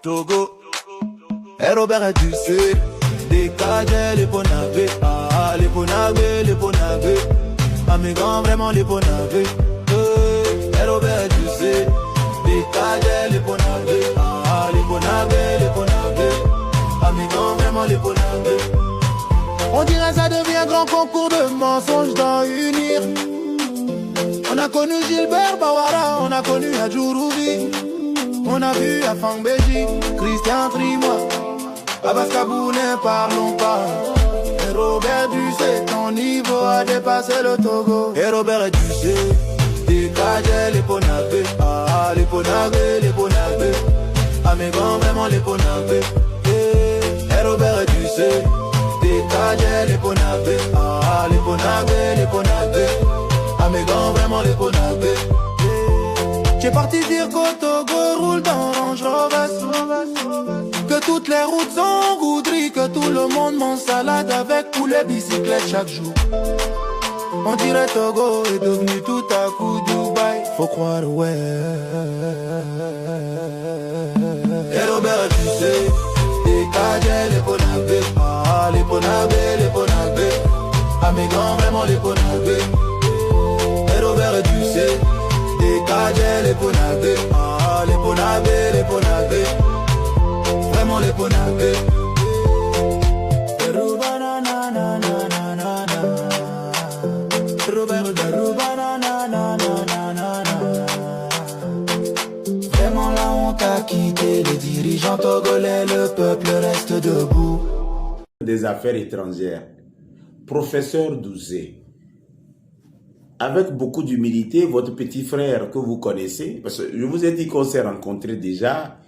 Togo, et Robert et tu sais, des cadets, les ponavés, ah, les ponavés, les ponavés, ah mes grands vraiment les ponavés, et Robert et tu sais, des cadets, les ponavés, ah, les ponavés, ah mes grands vraiment les ponavés. On dirait ça devient grand concours de mensonges dans unir. On a connu Gilbert Bawara, on a connu Adjouroubi. On a vu Afang Beji, Christian Trimois, Abbas Kabouné, parlons pas. Et Robert Ducé, ton niveau a dépassé le Togo. Et Robert Ducé, des cadets, les ponavés, ah les ponavés, les ponavés, ah mes grands vraiment les ponavés. Et Robert Ducé, des cadets, les ponavés, ah les ponavés, ah mes grands vraiment les ponavés. J'ai parti dire qu'au Togo roule dans Range Rover, que toutes les routes sont goudries, que tout le monde mange salade avec poulet bicyclette chaque jour. On dirait Togo est devenu tout à coup Dubaï, faut croire ouais. Et Robert tu sais, des cadets les ponavés, ah les ponavés, ah mes grands vraiment les ponavés. Et Robert tu sais, des cadets, les ponavés, ah les ponavés, vraiment les ponavés. Vraiment la honte a quitté les dirigeants togolais, le peuple reste debout. Des affaires étrangères, professeur Douzé. Avec beaucoup d'humilité, votre petit frère que vous connaissez, parce que je vous ai dit qu'on s'est rencontrés déjà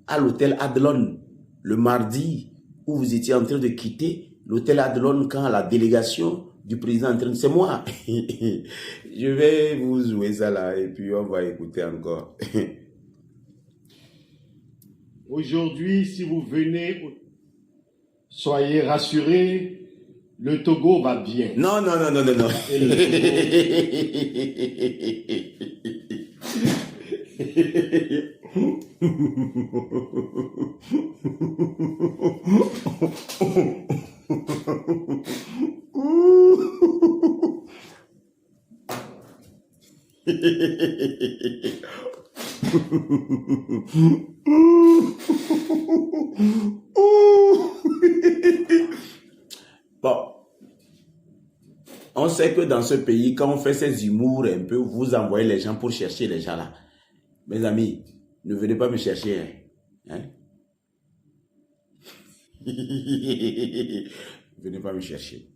à l'hôtel Adlon le mardi où vous étiez en train de quitter l'hôtel Adlon quand la délégation du président est en train de... C'est moi. Je vais vous jouer ça là et puis on va écouter encore. Aujourd'hui, si vous venez, soyez rassurés. Le Togo va bien. Non. Bon, on sait que dans ce pays, quand on fait ces humours un peu, vous envoyez les gens pour chercher les gens là. Mes amis, ne venez pas me chercher. Hein? Venez pas me chercher.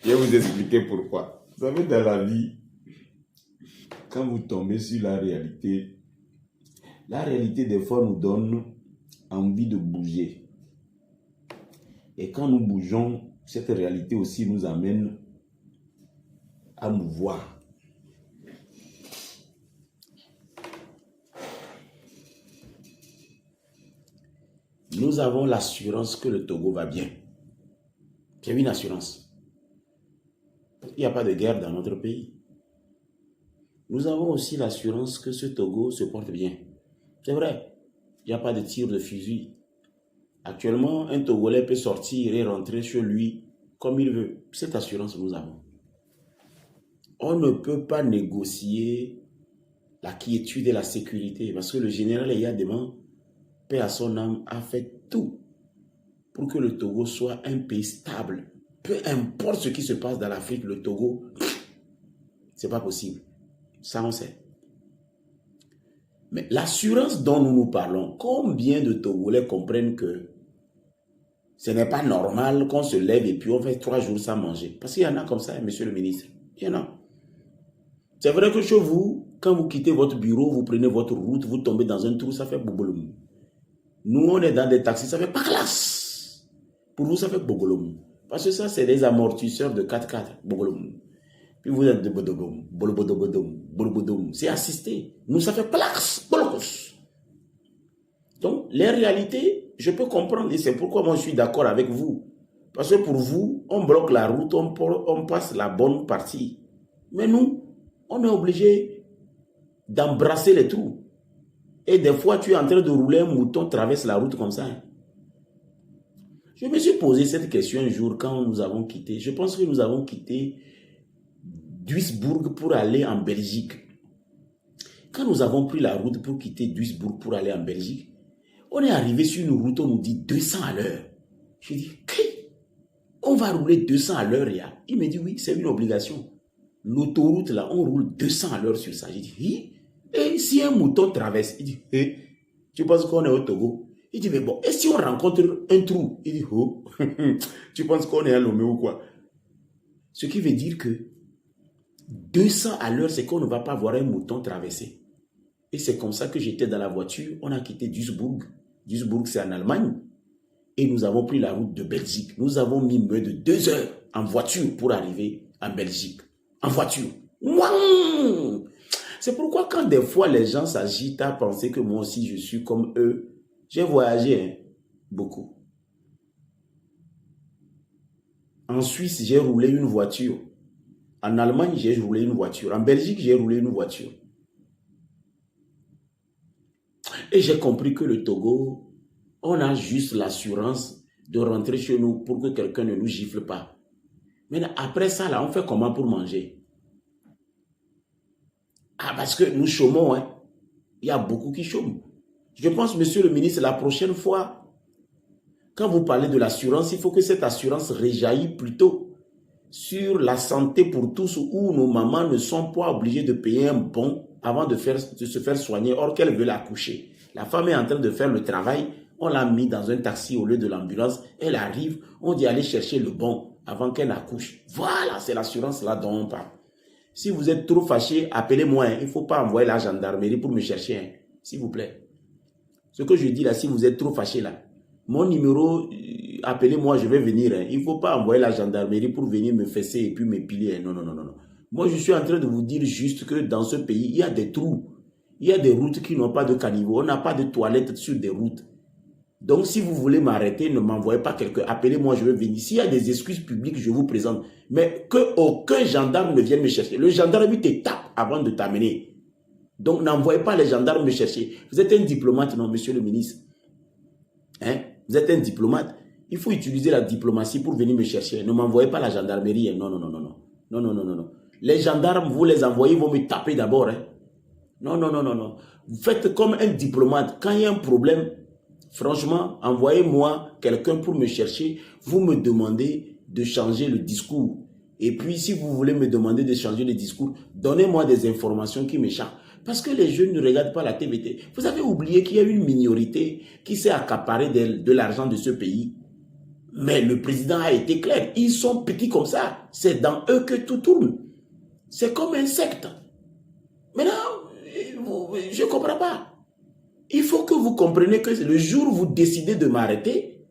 Je vais vous expliquer pourquoi. Vous savez, dans la vie, quand vous tombez sur la réalité des fois nous donne envie de bouger. Et quand nous bougeons, cette réalité aussi nous amène à nous voir. Nous avons l'assurance que le Togo va bien. C'est une assurance. Il n'y a pas de guerre dans notre pays. Nous avons aussi l'assurance que ce Togo se porte bien. C'est vrai, il n'y a pas de tir de fusil. Actuellement, un Togolais peut sortir et rentrer chez lui comme il veut. Cette assurance, nous avons. On ne peut pas négocier la quiétude et la sécurité parce que le général Eyadema, paix à son âme, a fait tout pour que le Togo soit un pays stable. Peu importe ce qui se passe dans l'Afrique, le Togo, c'est pas possible. Ça, on sait. Mais l'assurance dont nous parlons, combien de Togolais comprennent que ce n'est pas normal qu'on se lève et puis on fait 3 jours sans manger? Parce qu'il y en a comme ça, monsieur le ministre. Il y en a. C'est vrai que chez vous, quand vous quittez votre bureau, vous prenez votre route, vous tombez dans un trou, ça fait bobolom. Nous, on est dans des taxis, ça fait pas classe. Pour vous, ça fait bobolom. Parce que ça, c'est des amortisseurs de 4x4, bobolom. Puis vous êtes de bodobom, bolobodobodom, bolobodom. C'est assisté. Nous, ça fait plax, bolokos. Donc, les réalités, je peux comprendre et c'est pourquoi moi je suis d'accord avec vous. Parce que pour vous, on bloque la route, on passe la bonne partie. Mais nous, on est obligé d'embrasser les trous. Et des fois, tu es en train de rouler, un mouton traverse la route comme ça. Je me suis posé cette question un jour quand nous avons quitté. Je pense que nous avons quitté Duisbourg pour aller en Belgique. Quand nous avons pris la route pour quitter Duisbourg pour aller en Belgique, on est arrivé sur une route, on nous dit 200 à l'heure. Je dis, on va rouler 200 à l'heure, ya. Il me dit, oui, c'est une obligation. L'autoroute, là, on roule 200 à l'heure sur ça. J'ai dit, oui. Et si un mouton traverse, il dit, tu penses qu'on est au Togo? Il dit, mais bon, et si on rencontre un trou? Il dit, oh, tu penses qu'on est à Lomé ou quoi? Ce qui veut dire que 200 à l'heure, c'est qu'on ne va pas voir un mouton traverser. Et c'est comme ça que j'étais dans la voiture. On a quitté Duisbourg. Duisbourg, c'est en Allemagne. Et nous avons pris la route de Belgique. Nous avons mis moins de 2 heures en voiture pour arriver en Belgique. En voiture. Mouah! C'est pourquoi quand des fois les gens s'agitent à penser que moi aussi je suis comme eux, j'ai voyagé beaucoup. En Suisse, j'ai roulé une voiture. En Allemagne, j'ai roulé une voiture. En Belgique, j'ai roulé une voiture. Et j'ai compris que le Togo, on a juste l'assurance de rentrer chez nous pour que quelqu'un ne nous gifle pas. Mais après ça, là, on fait comment pour manger? Ah, parce que nous chômons, hein. Il y a beaucoup qui chôment. Je pense, monsieur le ministre, la prochaine fois, quand vous parlez de l'assurance, il faut que cette assurance réjaillisse plutôt sur la santé pour tous où nos mamans ne sont pas obligées de payer un bon avant de se faire soigner, or qu'elles veulent accoucher. La femme est en train de faire le travail, on l'a mis dans un taxi au lieu de l'ambulance, elle arrive, on dit aller chercher le bon avant qu'elle accouche. Voilà, c'est l'assurance là dont on parle. Si vous êtes trop fâché, appelez-moi. Il ne faut pas envoyer la gendarmerie pour me chercher, s'il vous plaît. Ce que je dis là, si vous êtes trop fâché là, mon numéro, appelez-moi, je vais venir. Il ne faut pas envoyer la gendarmerie pour venir me fesser et puis m'épiler. Non, non, non, non. Moi, je suis en train de vous dire juste que dans ce pays, il y a des trous. Il y a des routes qui n'ont pas de caniveau. On n'a pas de toilettes sur des routes. Donc, si vous voulez m'arrêter, ne m'envoyez pas quelqu'un. Appelez-moi, je vais venir. S'il y a des excuses publiques, je vous présente. Mais qu'aucun gendarme ne vienne me chercher. Le gendarme, il te tape avant de t'amener. Donc, n'envoyez pas les gendarmes me chercher. Vous êtes un diplomate, non, monsieur le ministre? Hein? Vous êtes un diplomate. Il faut utiliser la diplomatie pour venir me chercher. Ne m'envoyez pas la gendarmerie. Non, non, non, non, non. Non, non, non, non, non. Les gendarmes, vous les envoyez, ils vont me taper d'abord. Hein? Non, non, non, non, non. Vous faites comme un diplomate. Quand il y a un problème, franchement, envoyez-moi quelqu'un pour me chercher. Vous me demandez de changer le discours. Et puis, si vous voulez me demander de changer le discours, donnez-moi des informations qui m'échappent. Parce que les jeunes ne regardent pas la TVT. Vous avez oublié qu'il y a une minorité qui s'est accaparée de l'argent de ce pays. Mais le président a été clair. Ils sont petits comme ça. C'est dans eux que tout tourne. C'est comme un secte. Maintenant, je ne comprends pas. Il faut que vous compreniez que le jour où vous décidez de m'arrêter,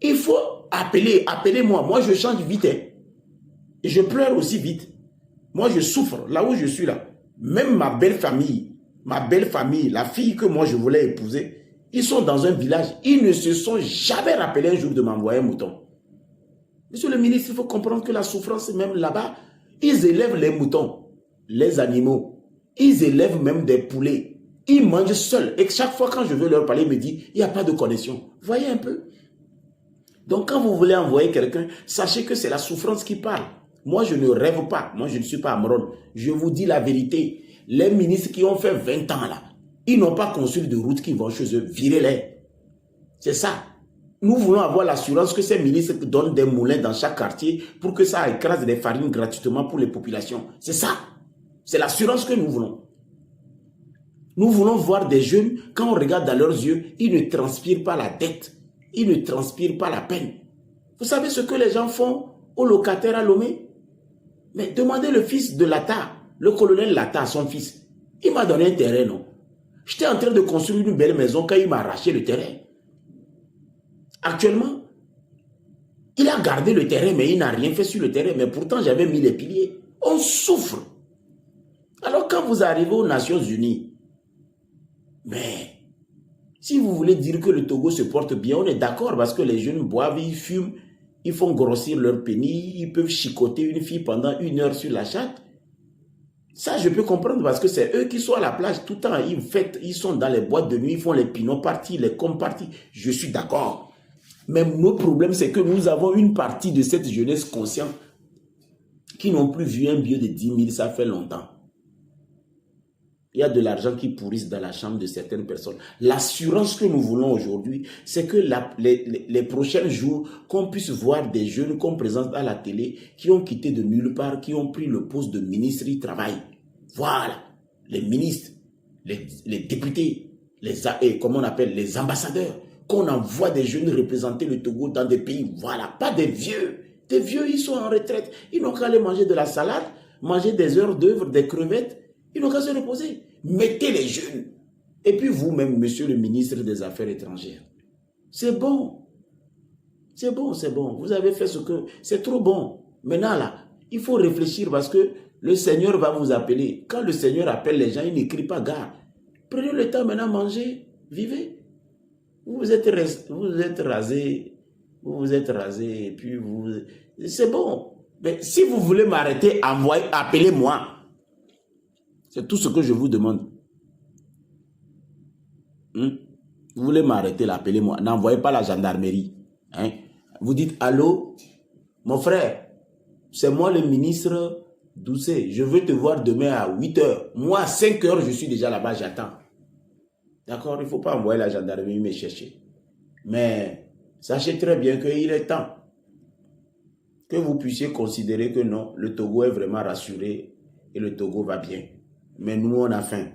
il faut appelez-moi. Moi, je change vite. Hein. Et je pleure aussi vite. Moi, je souffre là où je suis là. Même ma belle famille, la fille que moi je voulais épouser, ils sont dans un village. Ils ne se sont jamais rappelés un jour de m'envoyer un mouton. Monsieur le ministre, il faut comprendre que la souffrance, même là-bas, ils élèvent les moutons, les animaux. Ils élèvent même des poulets. Ils mangent seuls. Et chaque fois quand je veux leur parler, ils me disent, il n'y a pas de connexion. Voyez un peu. Donc quand vous voulez envoyer quelqu'un, sachez que c'est la souffrance qui parle. Moi, je ne rêve pas. Moi, je ne suis pas Amron. Je vous dis la vérité. Les ministres qui ont fait 20 ans là, ils n'ont pas construit de route qui vont chez eux. Virez-les. C'est ça. Nous voulons avoir l'assurance que ces ministres donnent des moulins dans chaque quartier pour que ça écrase des farines gratuitement pour les populations. C'est ça. C'est l'assurance que nous voulons. Nous voulons voir des jeunes, quand on regarde dans leurs yeux, ils ne transpirent pas la dette. Ils ne transpirent pas la peine. Vous savez ce que les gens font aux locataires à Lomé? Mais demandez le fils de Lata, le colonel Lata, son fils. Il m'a donné un terrain, non? J'étais en train de construire une belle maison quand il m'a arraché le terrain. Actuellement, il a gardé le terrain, mais il n'a rien fait sur le terrain. Mais pourtant, j'avais mis les piliers. On souffre. Alors, quand vous arrivez aux Nations Unies, mais Si vous voulez dire que le Togo se porte bien, on est d'accord parce que les jeunes boivent, ils fument, ils font grossir leur pénis, ils peuvent chicoter une fille pendant 1 heure sur la chatte. Ça, je peux comprendre parce que c'est eux qui sont à la plage tout le temps. Ils sont dans les boîtes de nuit, ils font les pinots parties, les coms parties. Je suis d'accord. Mais notre problème, c'est que nous avons une partie de cette jeunesse consciente qui n'ont plus vu un billet de 10 000, ça fait longtemps. Il y a de l'argent qui pourrisse dans la chambre de certaines personnes. L'assurance que nous voulons aujourd'hui, c'est que les prochains jours, qu'on puisse voir des jeunes qu'on présente à la télé, qui ont quitté de nulle part, qui ont pris le poste de ministre du Travail. Voilà, les ministres, les députés, comment on appelle, les ambassadeurs, qu'on envoie des jeunes représenter le Togo dans des pays, voilà, pas des vieux. Des vieux, ils sont en retraite, ils n'ont qu'à aller manger de la salade, manger des heures d'œuvre, des crevettes, ils n'ont qu'à se reposer. Mettez les jeunes. Et puis vous-même, monsieur le ministre des Affaires étrangères. C'est bon. C'est bon, c'est bon. Vous avez fait ce que... C'est trop bon. Maintenant, là, il faut réfléchir parce que le Seigneur va vous appeler. Quand le Seigneur appelle les gens, il n'écrit pas gare. Prenez le temps maintenant, mangez, vivez. Vous vous êtes rasé. Vous vous êtes rasé et puis vous... C'est bon. Mais si vous voulez m'arrêter, appelez-moi. C'est tout ce que je vous demande. Vous voulez m'arrêter, appelez-moi. N'envoyez pas la gendarmerie. Hein? Vous dites, allô, mon frère, c'est moi le ministre Doucet. Je veux te voir demain à 8 h. Moi, à 5 h, je suis déjà là-bas, j'attends. D'accord? Il ne faut pas envoyer la gendarmerie me chercher. Mais sachez très bien qu'il est temps que vous puissiez considérer que non, le Togo est vraiment rassuré et le Togo va bien. Mais nous, on a faim.